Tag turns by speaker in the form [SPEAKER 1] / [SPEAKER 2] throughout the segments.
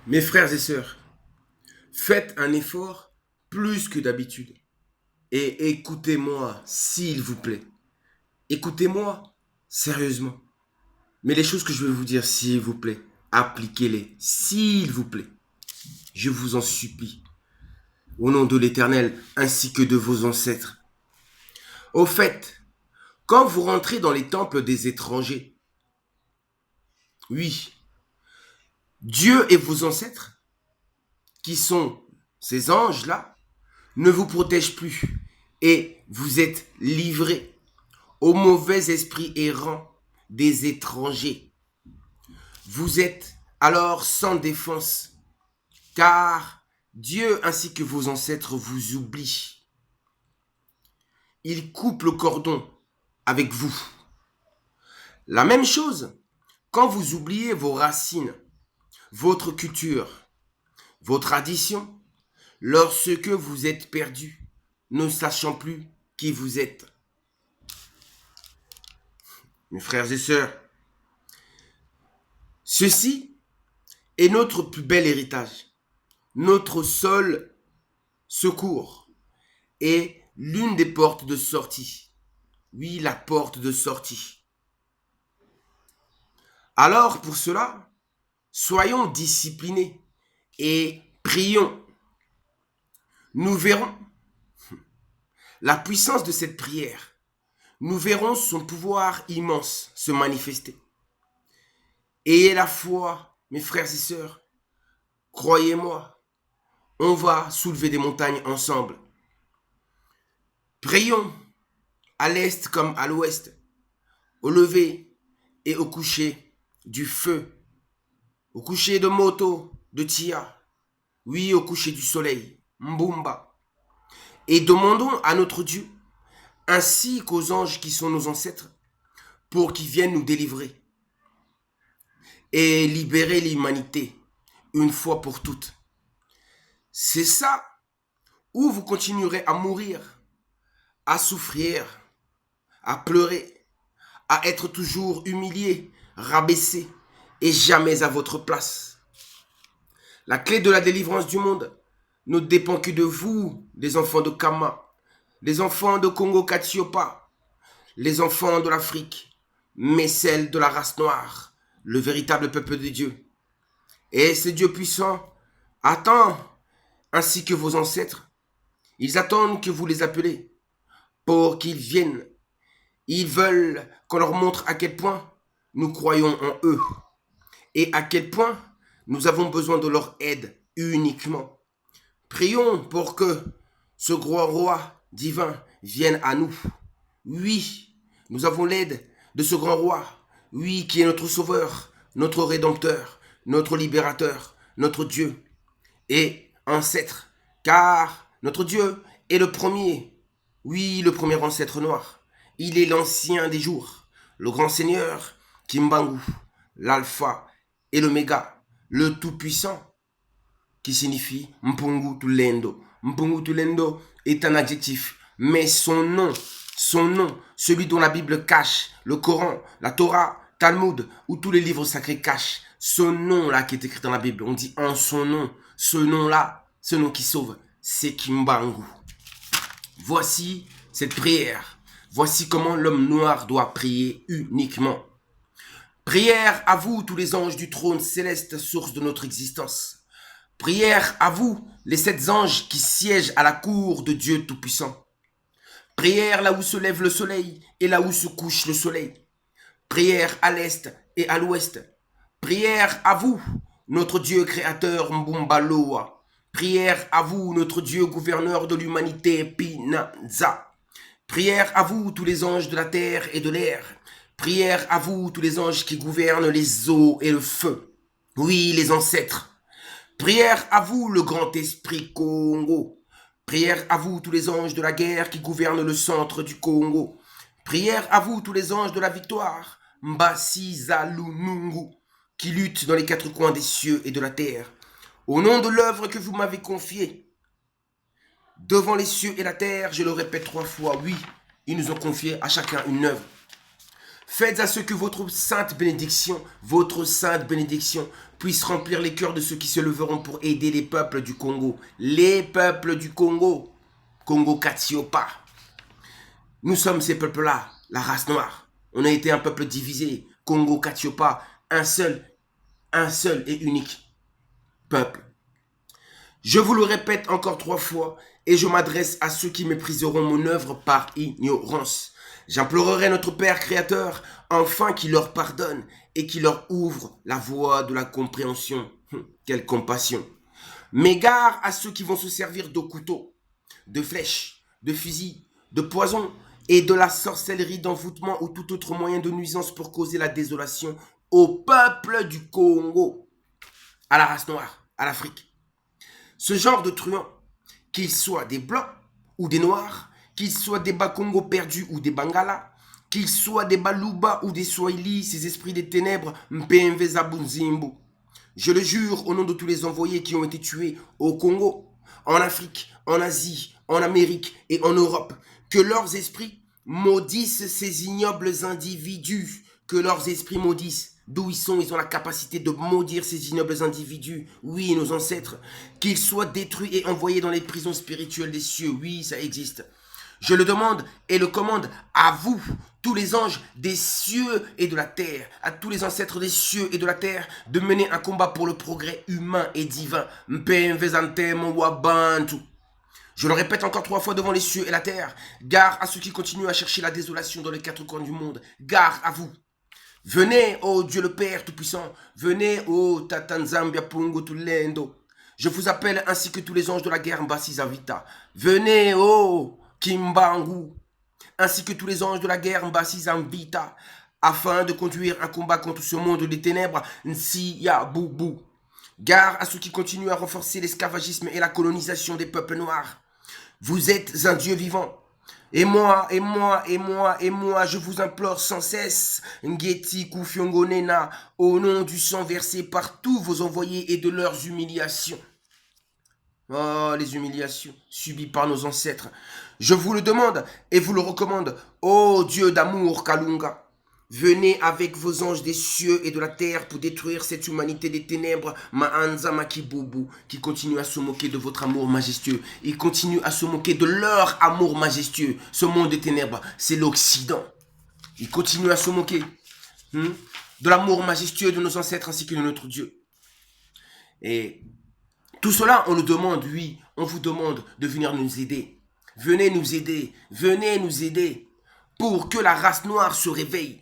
[SPEAKER 1] Mes frères et sœurs, faites un effort plus que d'habitude et écoutez-moi, s'il vous plaît. Écoutez-moi sérieusement. Mais les choses que je vais vous dire, s'il vous plaît, appliquez-les, s'il vous plaît. Je vous en supplie, au nom de l'Éternel ainsi que de vos ancêtres. Au fait, quand vous rentrez dans les temples des étrangers, oui, Dieu et vos ancêtres, qui sont ces anges-là, ne vous protègent plus et vous êtes livrés au mauvais esprit errant des étrangers. Vous êtes alors sans défense, car Dieu ainsi que vos ancêtres vous oublient. Il coupe le cordon avec vous. La même chose quand vous oubliez vos racines, votre culture, vos traditions, lorsque vous êtes perdu, ne sachant plus qui vous êtes. Mes frères et sœurs, ceci est notre plus bel héritage, notre seul secours et l'une des portes de sortie. Oui, la porte de sortie. Alors pour cela, soyons disciplinés et prions. Nous verrons la puissance de cette prière. Nous verrons son pouvoir immense se manifester. Ayez la foi, mes frères et sœurs. Croyez-moi, on va soulever des montagnes ensemble. Prions à l'est comme à l'ouest, au lever et au coucher du feu, au coucher de Moto, de Tia, oui, au coucher du soleil, Mbumba. Et demandons à notre Dieu, ainsi qu'aux anges qui sont nos ancêtres, pour qu'ils viennent nous délivrer et libérer l'humanité une fois pour toutes. C'est ça, ou vous continuerez à mourir, à souffrir, à pleurer, à être toujours humilié, rabaissé et jamais à votre place. La clé de la délivrance du monde ne dépend que de vous, les enfants de Kama, les enfants de Congo Katiopa, les enfants de l'Afrique, mais celle de la race noire, le véritable peuple de Dieu. Et ce Dieu puissant attend, ainsi que vos ancêtres, ils attendent que vous les appelez pour qu'ils viennent. Ils veulent qu'on leur montre à quel point nous croyons en eux et à quel point nous avons besoin de leur aide uniquement. Prions pour que ce grand roi divin vienne à nous. Oui, nous avons l'aide de ce grand roi. Oui, qui est notre sauveur, notre rédempteur, notre libérateur, notre Dieu et ancêtre. Car notre Dieu est le premier. Oui, le premier ancêtre noir. Il est l'ancien des jours, le grand Seigneur, Kimbangu, l'alpha et l'oméga, le tout-puissant, qui signifie Mpungu Tulendo. Mpungu Tulendo est un adjectif, mais son nom, celui dont la Bible cache, le Coran, la Torah, Talmud, ou tous les livres sacrés cachent, ce nom-là qui est écrit dans la Bible, on dit en son nom, ce nom-là, ce nom qui sauve, c'est Kimbangu. Voici cette prière. Voici comment l'homme noir doit prier uniquement. Prière à vous, tous les anges du trône céleste, source de notre existence. Prière à vous, les 7 anges qui siègent à la cour de Dieu Tout-Puissant. Prière là où se lève le soleil et là où se couche le soleil. Prière à l'est et à l'ouest. Prière à vous, notre Dieu créateur Mbumbaloa. Prière à vous, notre Dieu gouverneur de l'humanité Pinaza. Prière à vous, tous les anges de la terre et de l'air. Prière à vous, tous les anges qui gouvernent les eaux et le feu. Oui, les ancêtres. Prière à vous, le grand esprit Congo. Prière à vous, tous les anges de la guerre qui gouvernent le centre du Congo. Prière à vous, tous les anges de la victoire, Mbasizalunungu, qui luttent dans les 4 coins des cieux et de la terre. Au nom de l'œuvre que vous m'avez confiée, devant les cieux et la terre, je le répète 3 fois, oui, ils nous ont confié à chacun une œuvre. Faites à ce que votre sainte bénédiction puisse remplir les cœurs de ceux qui se leveront pour aider les peuples du Congo. Les peuples du Congo. Congo Katsiopa. Nous sommes ces peuples-là, la race noire. On a été un peuple divisé. Congo Katsiopa, un seul et unique peuple. Je vous le répète encore 3 fois et je m'adresse à ceux qui mépriseront mon œuvre par ignorance. J'implorerai notre Père Créateur, enfin qu'il leur pardonne et qu'il leur ouvre la voie de la compréhension. Quelle compassion. Mais gare à ceux qui vont se servir de couteaux, de flèches, de fusils, de poisons et de la sorcellerie, d'envoûtement ou tout autre moyen de nuisance pour causer la désolation au peuple du Congo, à la race noire, à l'Afrique. Ce genre de truands, qu'ils soient des blancs ou des noirs, qu'ils soient des Bakongo perdus ou des Bangala, qu'ils soient des Baluba ou des Swahili, ces esprits des ténèbres, Mpemveza Bunzimbu. Je le jure au nom de tous les envoyés qui ont été tués au Congo, en Afrique, en Asie, en Amérique et en Europe, que leurs esprits maudissent ces ignobles individus, que leurs esprits maudissent. D'où ils ont la capacité de maudire ces ignobles individus. Oui, nos ancêtres. Qu'ils soient détruits et envoyés dans les prisons spirituelles des cieux. Oui, ça existe. Je le demande et le commande à vous, tous les anges des cieux et de la terre, à tous les ancêtres des cieux et de la terre, de mener un combat pour le progrès humain et divin. Je le répète encore 3 fois devant les cieux et la terre. Gare à ceux qui continuent à chercher la désolation dans les 4 coins du monde. Gare à vous. Venez, ô Dieu le Père Tout-Puissant. Venez, ô Tatanzambia Pungo Tulendo. Je vous appelle ainsi que tous les anges de la guerre Mbasizavita. Venez, ô Kimbangu, ainsi que tous les anges de la guerre Mbasizambita, afin de conduire un combat contre ce monde des ténèbres Nsiya Boubou. Gare à ceux qui continuent à renforcer l'esclavagisme et la colonisation des peuples noirs. Vous êtes un Dieu vivant. Et moi, je vous implore sans cesse, Ngeti Kufiongonena, au nom du sang versé par tous vos envoyés et de leurs humiliations. Oh, les humiliations subies par nos ancêtres. Je vous le demande et vous le recommande, ô Dieu d'amour Kalunga. Venez avec vos anges des cieux et de la terre pour détruire cette humanité des ténèbres, Maanza Makibubu, qui continue à se moquer de votre amour majestueux. Ils continuent à se moquer de leur amour majestueux. Ce monde des ténèbres, c'est l'Occident. Ils continuent à se moquer de l'amour majestueux de nos ancêtres ainsi que de notre Dieu. Et tout cela, on le demande, oui, on vous demande de venir nous aider. Venez nous aider pour que la race noire se réveille.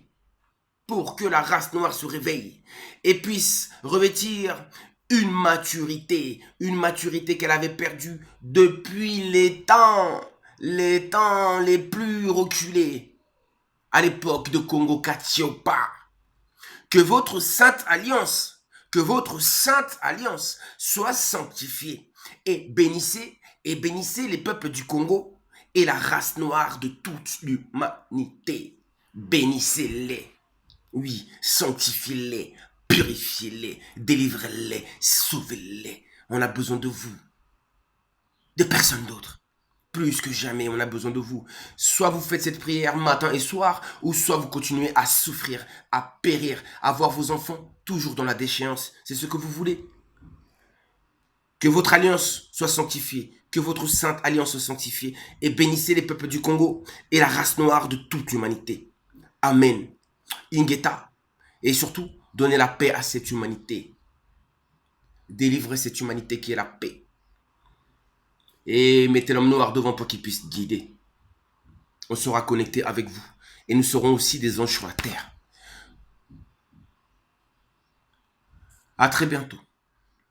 [SPEAKER 1] Pour que la race noire se réveille et puisse revêtir une maturité qu'elle avait perdue depuis les temps les plus reculés, à l'époque de Congo Katsiopa. Que votre sainte alliance soit sanctifiée et bénissez les peuples du Congo et la race noire de toute l'humanité. Bénissez-les. Oui, sanctifiez-les, purifiez-les, délivrez-les, sauvez-les. On a besoin de vous, de personne d'autre. Plus que jamais, on a besoin de vous. Soit vous faites cette prière matin et soir, ou soit vous continuez à souffrir, à périr, à voir vos enfants toujours dans la déchéance. C'est ce que vous voulez. Que votre alliance soit sanctifiée, que votre sainte alliance soit sanctifiée, et bénissez les peuples du Congo et la race noire de toute l'humanité. Amen. Ingeta. Et surtout, donnez la paix à cette humanité. Délivrez cette humanité qui est la paix. Et mettez l'homme noir devant pour qu'il puisse guider. On sera connecté avec vous. Et nous serons aussi des anges sur la terre. À très bientôt,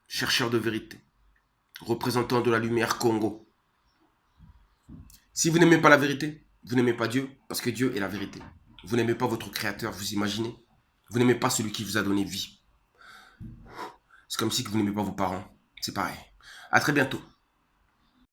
[SPEAKER 1] chercheurs de vérité, représentants de la lumière Congo. Si vous n'aimez pas la vérité, vous n'aimez pas Dieu, parce que Dieu est la vérité. Vous n'aimez pas votre créateur, vous imaginez. Vous n'aimez pas celui qui vous a donné vie. C'est comme si vous n'aimez pas vos parents. C'est pareil. À très bientôt.